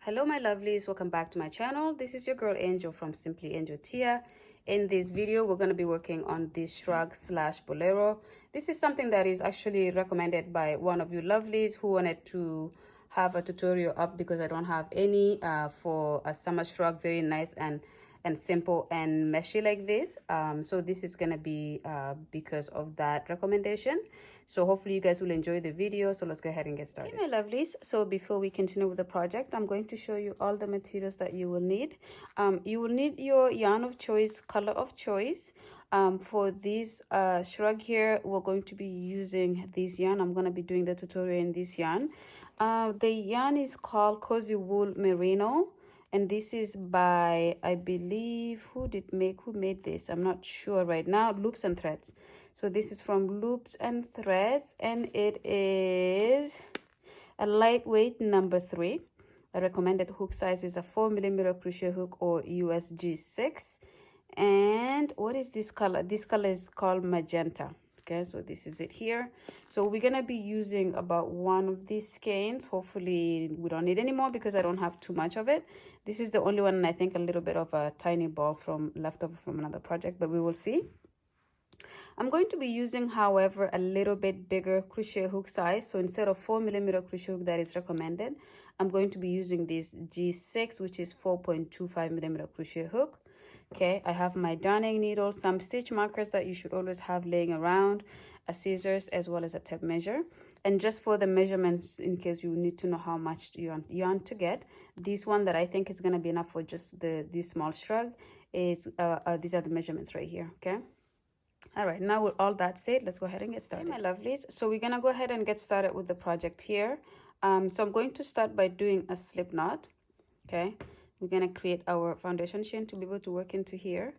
Hello my lovelies, welcome back to my channel. This is your girl Angel from Simply Angel Tia. In this video we're going to be working on this shrug slash bolero. This is something that is actually recommended by one of you lovelies who wanted to have a tutorial up because I don't have any for a summer shrug, very nice and simple and meshy like this. So this is gonna be because of that recommendation. So hopefully you guys will enjoy the video. So let's go ahead and get started. Okay, my lovelies, so before we continue with the project, I'm going to show you all the materials that you will need. You will need your yarn of choice, color of choice. For this shrug here, we're going to be using this yarn. I'm going to be doing the tutorial in this yarn. The yarn is called Cozy Wool Merino, and this is by, I believe, who made this? I'm not sure right now. Loops and Threads. So this is from Loops and Threads, and it is a lightweight number 3. A recommended hook size is a 4mm crochet hook or USG 6. And what is this color? This color is called magenta. Okay, so this is it here. So we're gonna be using about one of these skeins. Hopefully we don't need any more because I don't have too much of it. This is the only one, and I think a little bit of a tiny ball from leftover from another project, but we will see. I'm going to be using, however, a little bit bigger crochet hook size. So instead of 4mm crochet hook that is recommended, I'm going to be using this G6, which is 4.25mm crochet hook. Okay, I have my darning needle, some stitch markers that you should always have laying around, a scissors, as well as a tape measure. And just for the measurements, in case you need to know how much yarn to get, this one that I think is going to be enough for just this small shrug is these are the measurements right here. Okay. All right, now with all that said, let's go ahead and get started. Okay, my lovelies, so we're gonna go ahead and get started with the project here. So I'm going to start by doing a slip knot. Okay, we're gonna create our foundation chain to be able to work into here.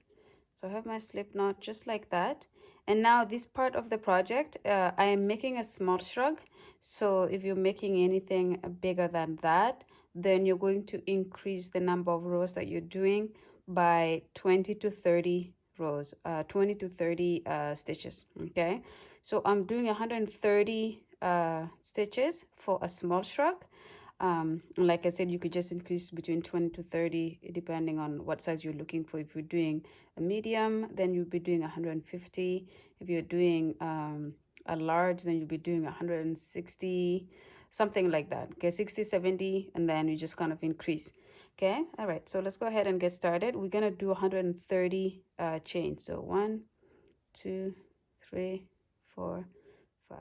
So I have my slip knot just like that. And now this part of the project, I am making a small shrug. So if you're making anything bigger than that, then you're going to increase the number of rows that you're doing by 20 to 30 rows, 20 to 30 stitches. Okay, so I'm doing 130 stitches for a small shrug. Like I said, you could just increase between 20 to 30 depending on what size you're looking for. If you're doing a medium, then you'll be doing 150. If you're doing a large, then you'll be doing 160, something like that. Okay, 60, 70, and then you just kind of increase. Okay, all right, so let's go ahead and get started. We're gonna do 130 chains. So 1, 2, 3, 4, 5.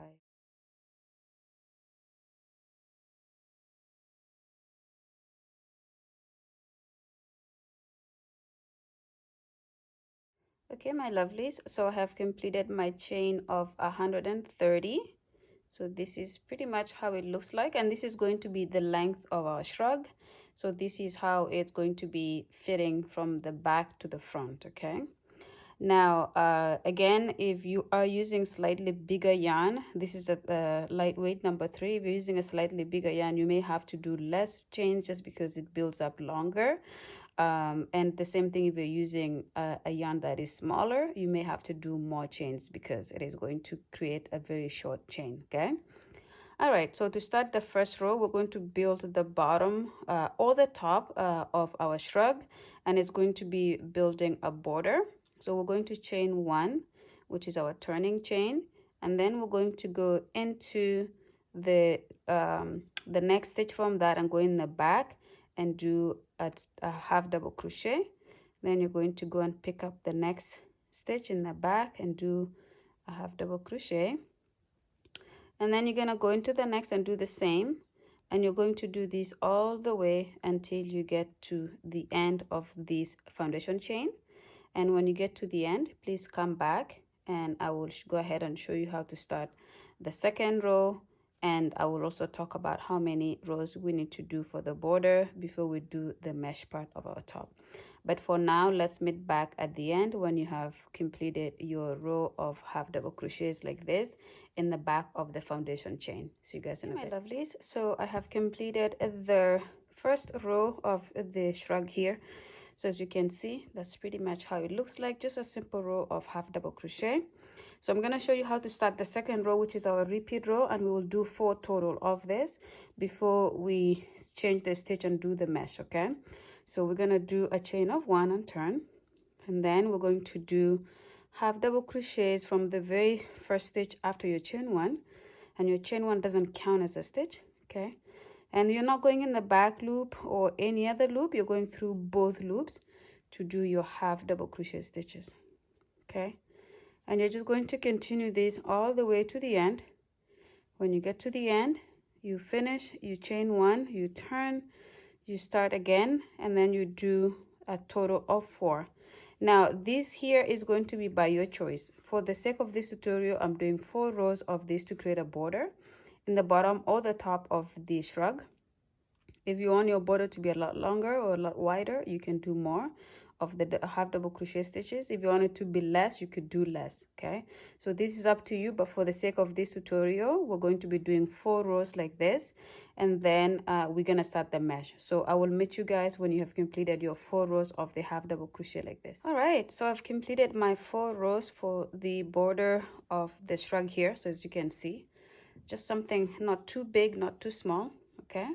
Okay, my lovelies, so I have completed my chain of 130. So this is pretty much how it looks like, and this is going to be the length of our shrug. So this is how it's going to be fitting from the back to the front. Okay, now again, if you are using slightly bigger yarn, this is a lightweight number 3. If you're using a slightly bigger yarn, you may have to do less chains just because it builds up longer. And the same thing if you're using a yarn that is smaller, you may have to do more chains because it is going to create a very short chain. Okay, all right, so to start the first row, we're going to build the bottom or the top of our shrug, and it's going to be building a border. So we're going to chain 1, which is our turning chain, and then we're going to go into the next stitch from that and go in the back and do a half double crochet. Then you're going to go and pick up the next stitch in the back and do a half double crochet, and then you're going to go into the next and do the same, and you're going to do this all the way until you get to the end of this foundation chain. And when you get to the end, please come back and I will go ahead and show you how to start the second row. And I will also talk about how many rows we need to do for the border before we do the mesh part of our top. But for now, let's meet back at the end when you have completed your row of half double crochets like this in the back of the foundation chain. See you guys in a bit. My lovelies, so I have completed the first row of the shrug here. So as you can see, that's pretty much how it looks like, just a simple row of half double crochet. So I'm going to show you how to start the second row, which is our repeat row, and we will do 4 total of this before we change the stitch and do the mesh. Okay, so we're going to do a chain of 1 and turn, and then we're going to do half double crochets from the very first stitch after your chain 1, and your chain 1 doesn't count as a stitch. Okay, and you're not going in the back loop or any other loop, you're going through both loops to do your half double crochet stitches. Okay, and you're just going to continue this all the way to the end. When you get to the end, you finish, you chain 1, you turn, you start again, and then you do a total of 4. Now this here is going to be by your choice. For the sake of this tutorial, I'm doing 4 rows of this to create a border in the bottom or the top of the shrug. If you want your border to be a lot longer or a lot wider, you can do more of the half double crochet stitches. If you want it to be less, you could do less. Okay, so this is up to you, but for the sake of this tutorial, we're going to be doing 4 rows like this, and then we're gonna start the mesh. So I will meet you guys when you have completed your 4 rows of the half double crochet like this. All right, so I've completed my 4 rows for the border of the shrug here. So as you can see, just something not too big, not too small. Okay,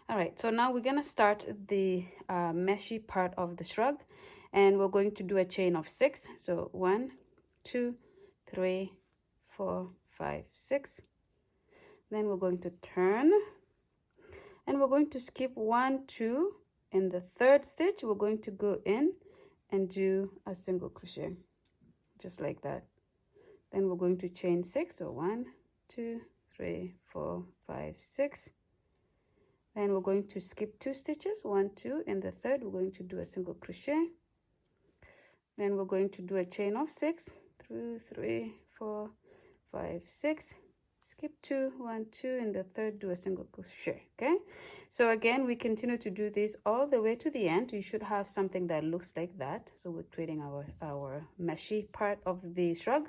all right, so now we're gonna start the meshy part of the shrug, and we're going to do a chain of 6. So 1, 2, 3, 4, 5, 6. Then we're going to turn, and we're going to skip 1, 2. In the third stitch, we're going to go in and do a single crochet, just like that. Then we're going to chain 6. So 1, 2, 3, 4, 5, 6. Then we're going to skip 2 stitches, 1, 2. In the third, we're going to do a single crochet. Then we're going to do a chain of 6, 2, 3, 4, 5, 6. Skip 2, 1, 2. In the third, do a single crochet. Okay, so again, we continue to do this all the way to the end. You should have something that looks like that. So we're creating our meshy part of the shrug.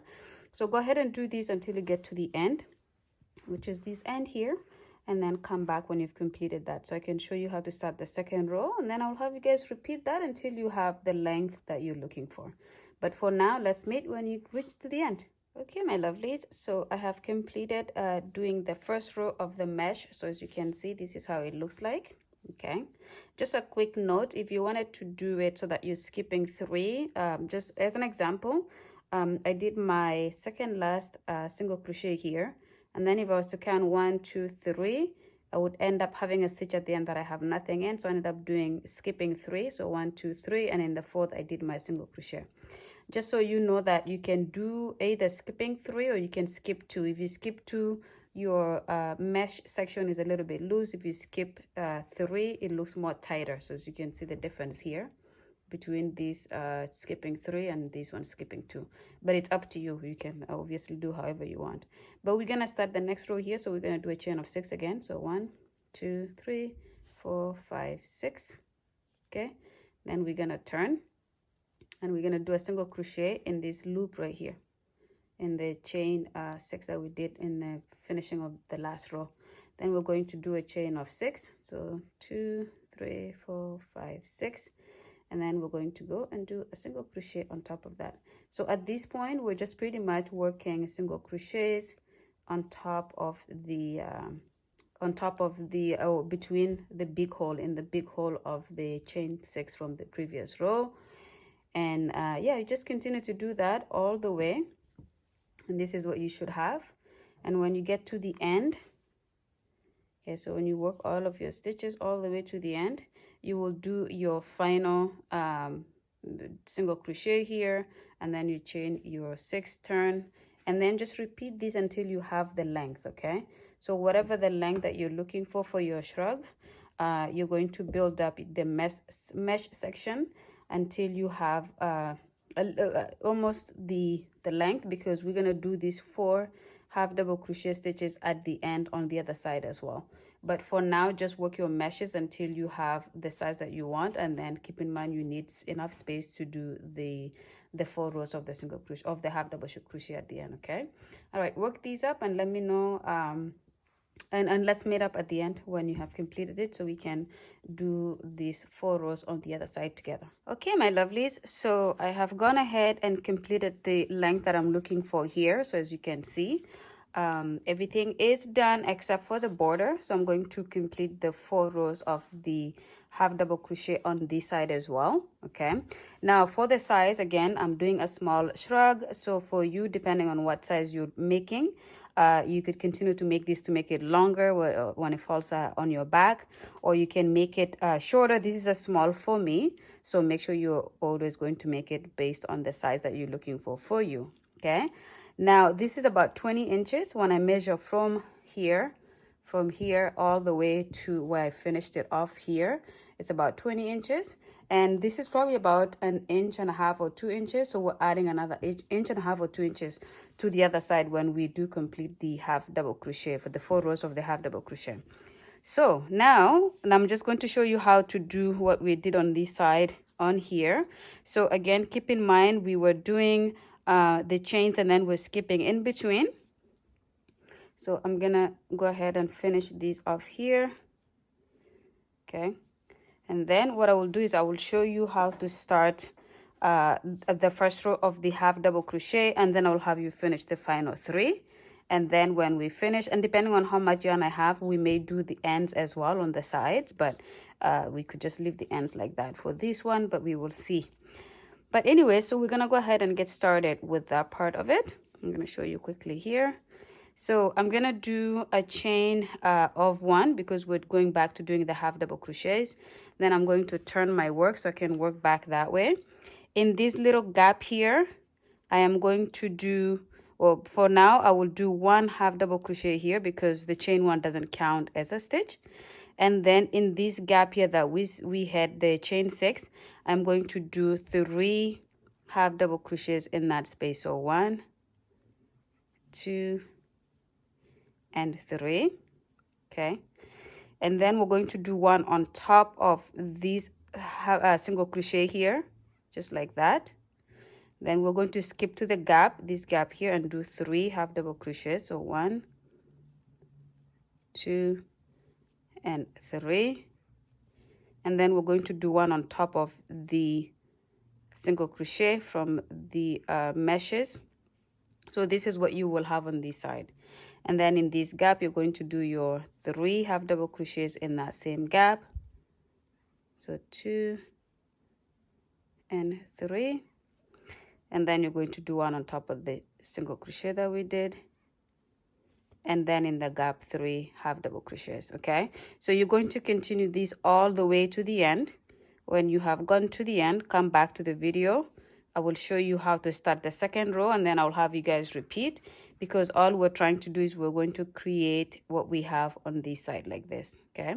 So go ahead and do this until you get to the end, which is this end here, and then come back when you've completed that, so I can show you how to start the second row, and then I'll have you guys repeat that until you have the length that you're looking for. But for now, let's meet when you reach to the end. Okay, my lovelies, so I have completed doing the first row of the mesh. So as you can see, this is how it looks like. Okay, just a quick note, if you wanted to do it so that you're skipping 3, just as an example, I did my second last single crochet here, and then if I was to count 1, 2, 3, I would end up having a stitch at the end that I have nothing in. So I ended up skipping 3. So 1, 2, 3, and in the fourth I did my single crochet. Just so you know that you can do either skipping 3 or you can skip 2. If you skip 2, your mesh section is a little bit loose. If you skip 3, it looks more tighter. So as you can see the difference here between this skipping 3 and this one skipping 2, but it's up to you. You can obviously do however you want, but we're gonna start the next row here. So we're gonna do a chain of 6 again. So 1, 2, 3, 4, 5, 6. Okay, then we're gonna turn, and we're gonna do a single crochet in this loop right here in the chain 6 that we did in the finishing of the last row. Then we're going to do a chain of 6. So 2, 3, 4, 5, 6. And then we're going to go and do a single crochet on top of that. So at this point, we're just pretty much working single crochets on top of the between the big hole, in the big hole of the chain 6 from the previous row. And yeah, you just continue to do that all the way, and this is what you should have. And when you get to the end, okay, so when you work all of your stitches all the way to the end, you will do your final single crochet here, and then you chain your 6, turn, and then just repeat this until you have the length. Okay, so whatever the length that you're looking for your shrug, you're going to build up the mesh section until you have almost the length, because we're going to do these 4 half double crochet stitches at the end on the other side as well. But for now, just work your meshes until you have the size that you want, and then keep in mind you need enough space to do the 4 rows of the single crochet of the half double crochet at the end. Okay, all right, work these up and let me know And let's meet up at the end when you have completed it, so we can do these 4 rows on the other side together. Okay, my lovelies, so I have gone ahead and completed the length that I'm looking for here. So as you can see, everything is done except for the border. So I'm going to complete the 4 rows of the half double crochet on this side as well. Okay, now for the size, again, I'm doing a small shrug. So for you, depending on what size you're making, you could continue to make this to make it longer when it falls on your back, or you can make it shorter. This is a small for me, so make sure you're always going to make it based on the size that you're looking for you. Okay, now this is about 20 inches when I measure from here all the way to where I finished it off here. It's about 20 inches, and this is probably about 1.5 or 2 inches, so we're adding another 1.5 or 2 inches to the other side when we do complete the half double crochet for the 4 rows of the half double crochet. So now I'm just going to show you how to do what we did on this side on here. So again, keep in mind we were doing the chains and then we're skipping in between. So I'm gonna go ahead and finish these off here. Okay, and then what I will do is I will show you how to start the first row of the half double crochet, and then I will have you finish the final 3. And then when we finish, and depending on how much yarn I have, we may do the ends as well on the sides, but we could just leave the ends like that for this one, but we will see. But anyway, so we're gonna go ahead and get started with that part of it. I'm gonna show you quickly here. So I'm gonna do a chain of 1 because we're going back to doing the half double crochets. Then I'm going to turn my work so I can work back that way. In this little gap here, I am going to do, well, for now I will do 1 half double crochet here because the chain 1 doesn't count as a stitch. And then in this gap here that we had the chain 6, I'm going to do 3 half double crochets in that space. So 1, 2, and 3. Okay, and then we're going to do 1 on top of this single crochet here, just like that. Then we're going to skip to the gap, this gap here, and do 3 half double crochets. So 1, 2, and 3. And then we're going to do 1 on top of the single crochet from the meshes. So this is what you will have on this side. And then in this gap, you're going to do your 3 half double crochets in that same gap. So 2 and 3. And then you're going to do 1 on top of the single crochet that we did. And then in the gap, 3 half double crochets. Okay, so you're going to continue this all the way to the end. When you have gone to the end, come back to the video. I will show you how to start the second row, and then I'll have you guys repeat, because all we're trying to do is we're going to create what we have on this side like this. Okay,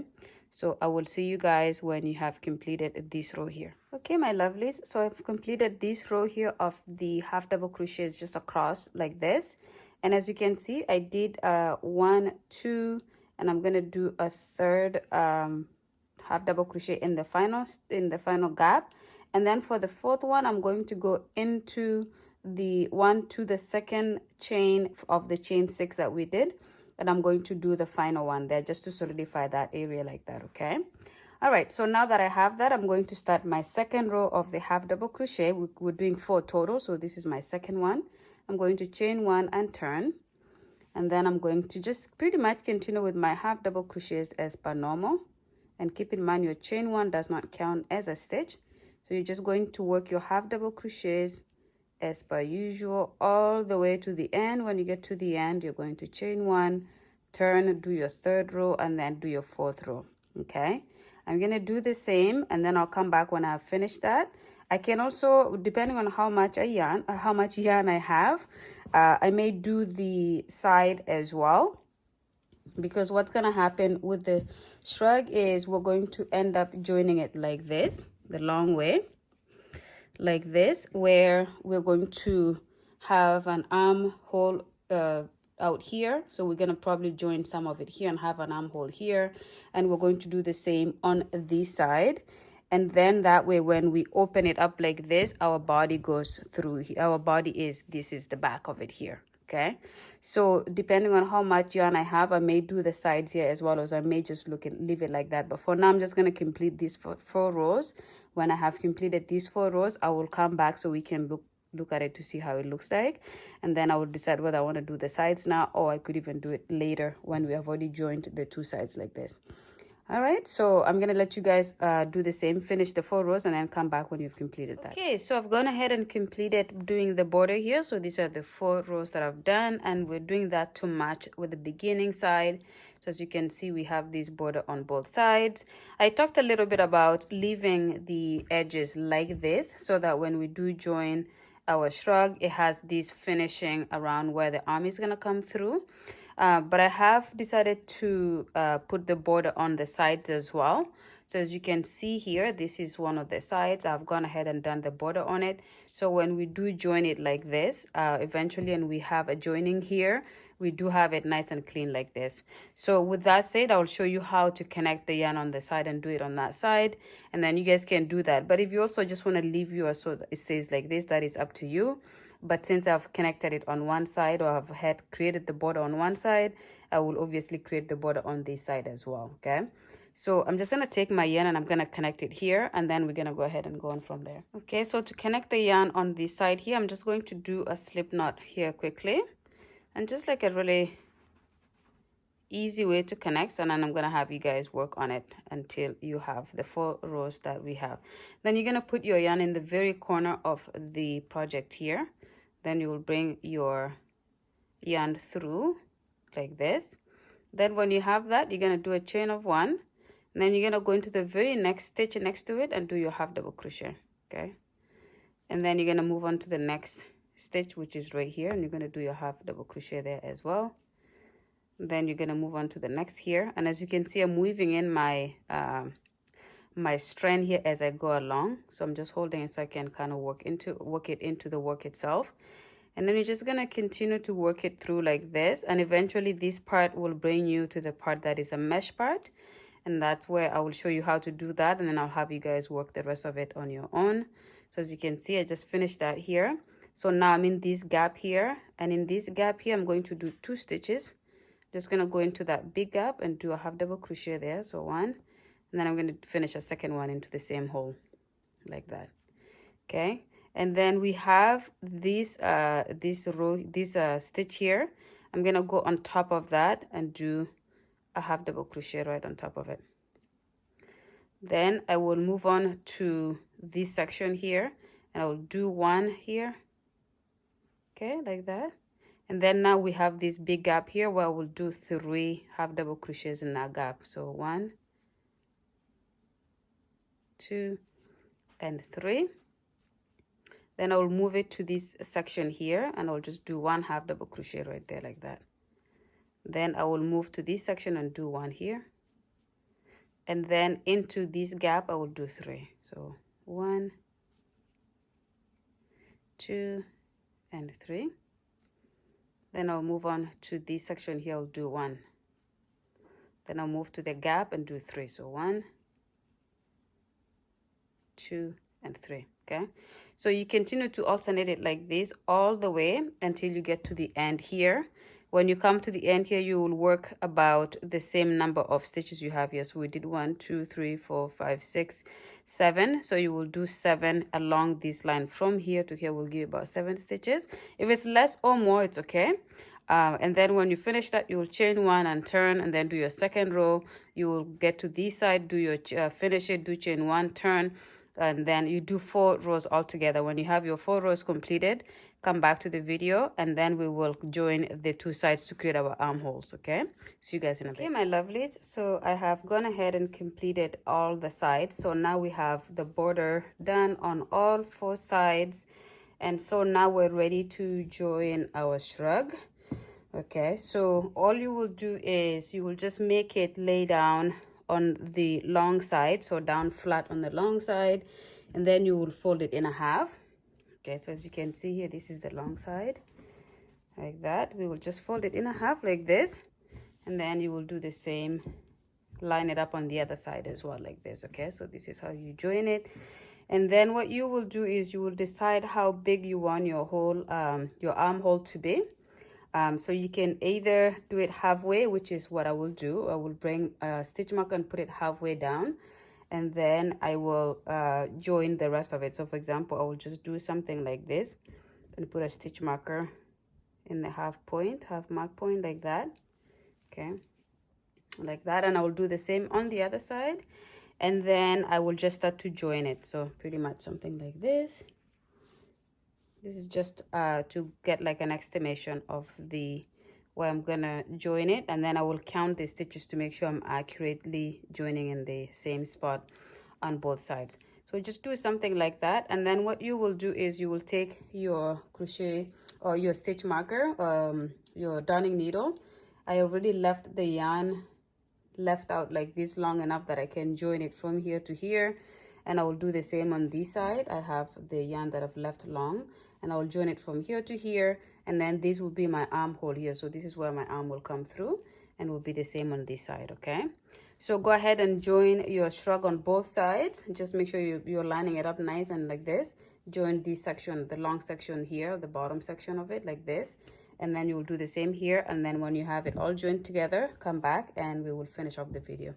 so I will see you guys when you have completed this row here. Okay, my lovelies, so I've completed this row here of the half double crochets just across like this. And as you can see, I did 1, 2, and I'm gonna do a third half double crochet in the final gap. And then for the 4th one, I'm going to go into the 1 to the second chain of the chain 6 that we did, and I'm going to do the final one there just to solidify that area like that. Okay, all right, so now that I have that, I'm going to start my second row of the half double crochet. We're doing 4 total, so this is my second one. I'm going to chain 1 and turn, and then I'm going to just pretty much continue with my half double crochets as per normal. And keep in mind your chain 1 does not count as a stitch, so you're just going to work your half double crochets as per usual all the way to the end. When you get to the end, you're going to chain 1, turn, do your 3rd row, and then do your 4th row. Okay, I'm gonna do the same, and then I'll come back when I've finished that. I can also, depending on how much yarn I have, I may do the side as well, because what's gonna happen with the shrug is we're going to end up joining it like this, the long way, like this, where we're going to have an armhole out here. So we're gonna probably join some of it here and have an armhole here, and we're going to do the same on this side. And then that way, when we open it up like this, our body goes through. Our body is, this is the back of it here. Okay, so depending on how much yarn I have, I may do the sides here as well, as I may just leave it like that. But for now, I'm just going to complete these four rows. When I have completed these 4 rows, I will come back so we can look at it to see how it looks like, and then I will decide whether I want to do the sides now, or I could even do it later when we have already joined the 2 sides like this. All right, so I'm gonna let you guys do the same, finish the 4 rows, and then come back when you've completed that. Okay, so I've gone ahead and completed doing the border here. So these are the 4 rows that I've done, and we're doing that to match with the beginning side. So as you can see, we have this border on both sides. I talked a little bit about leaving the edges like this so that when we do join our shrug, it has this finishing around where the arm is gonna come through. But I have decided to put the border on the sides as well. So as you can see here, this is one of the sides. I've gone ahead and done the border on it. So when we do join it like this, eventually, and we have a joining here, we do have it nice and clean like this. So with that said, I'll show you how to connect the yarn on the side and do it on that side. And then you guys can do that. But if you also just want to leave yours so that it stays like this, that is up to you. But since I've connected it on one side, or I've had created the border on one side, I will obviously create the border on this side as well. Okay, so I'm just going to take my yarn and I'm going to connect it here, and then we're going to go ahead and go on from there. Okay, so to connect the yarn on this side here, I'm just going to do a slip knot here quickly, and just like a really easy way to connect, and then I'm going to have you guys work on it until you have the 4 rows that we have. Then you're going to put your yarn in the very corner of the project here. Then you will bring your yarn through like this. Then when you have that, you're going to do a chain of 1, and then you're going to go into the very next stitch next to it and do your half double crochet. Okay, and then you're going to move on to the next stitch, which is right here, and you're going to do your half double crochet there as well. Then you're going to move on to the next here, and as you can see, I'm weaving in my my strand here as I go along. So I'm just holding it so I can kind of work it into the work itself. And then you're just going to continue to work it through like this, and eventually this part will bring you to the part that is a mesh part, and that's where I will show you how to do that, and then I'll have you guys work the rest of it on your own. So as you can see, I just finished that here. So now I'm in this gap here, and in this gap here I'm going to do 2 stitches. Just going to go into that big gap and do a half double crochet there, so 1, and then I'm going to finish a second one into the same hole like that. Okay, and then we have this stitch here. I'm going to go on top of that and do a half double crochet right on top of it. Then I will move on to this section here, and I will do 1 here. Okay, like that. And then now we have this big gap here where we'll do 3 half double crochets in that gap. So 1, 2, and 3. Then I'll move it to this section here, and I'll just do 1 half double crochet right there like that. Then I will move to this section and do 1 here, and then into this gap I will do 3. So 1, 2, and 3. Then I'll move on to this section here, I'll do 1. Then I'll move to the gap and do 3. So 1, 2, and 3. Okay, so you continue to alternate it like this all the way until you get to the end here. When you come to the end here, you will work about the same number of stitches you have here. So we did 1, 2, 3, 4, 5, 6, 7. So you will do 7 along this line. From here to here will give you about 7 stitches. If it's less or more, it's okay. And then when you finish that, you will chain 1 and turn, and then do your second row. You will get to this side, do your finish it, do chain 1, turn, and then you do 4 rows all together. When you have your 4 rows completed, come back to the video, and then we will join the 2 sides to create our armholes. Okay, see you guys in a bit. Okay, my lovelies, so I have gone ahead and completed all the sides. So now we have the border done on all 4 sides, and so now we're ready to join our shrug. Okay, so all you will do is you will just make it lay down on the long side, so down flat on the long side, and then you will fold it in a half. Okay, so as you can see here, this is the long side like that. We will just fold it in a half like this, and then you will do the same, line it up on the other side as well like this. Okay, so this is how you join it. And then what you will do is you will decide how big you want your whole your armhole to be. So you can either do it halfway, which is what I will do. I will bring a stitch marker and put it halfway down, and then I will join the rest of it. So for example, I will just do something like this and put a stitch marker in the half mark point, like that. Okay, like that. And I will do the same on the other side, and then I will just start to join it. So pretty much something like this. This is just to get like an estimation of the where I'm gonna join it, and then I will count the stitches to make sure I'm accurately joining in the same spot on both sides. So just do something like that, and then what you will do is you will take your crochet or your stitch marker, your darning needle. I already left the yarn left out like this long enough that I can join it from here to here, and I will do the same on this side. I have the yarn that I've left long, and I will join it from here to here, and then this will be my armhole here. So this is where my arm will come through, and will be the same on this side. Okay, so go ahead and join your shrug on both sides. Just make sure you're lining it up nice and like this. Join this section, the long section here, the bottom section of it, like this, and then you will do the same here. And then when you have it all joined together, come back and we will finish up the video.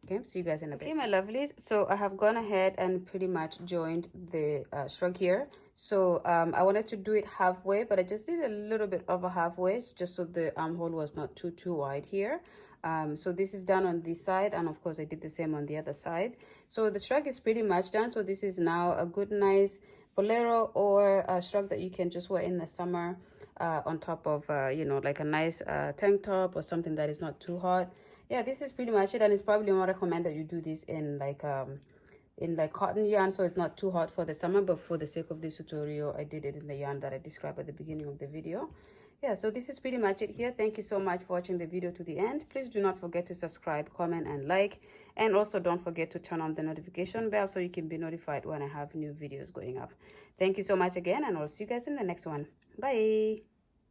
Okay, see you guys in a bit. Okay, my lovelies, so I have gone ahead and pretty much joined the shrug here. So I wanted to do it halfway, but I just did a little bit over halfway, just so the armhole was not too wide here. So this is done on this side, and of course I did the same on the other side. So the shrug is pretty much done. So this is now a good nice bolero or a shrug that you can just wear in the summer on top of you know, like a nice tank top or something that is not too hot. Yeah, this is pretty much it, and it's probably more recommended you do this in like cotton yarn, so it's not too hot for the summer. But for the sake of this tutorial, I did it in the yarn that I described at the beginning of the video. Yeah, so this is pretty much it here. Thank you so much for watching the video to the end. Please do not forget to subscribe, comment, and like, and also don't forget to turn on the notification bell so you can be notified when I have new videos going up. Thank you so much again, and I'll see you guys in the next one. Bye.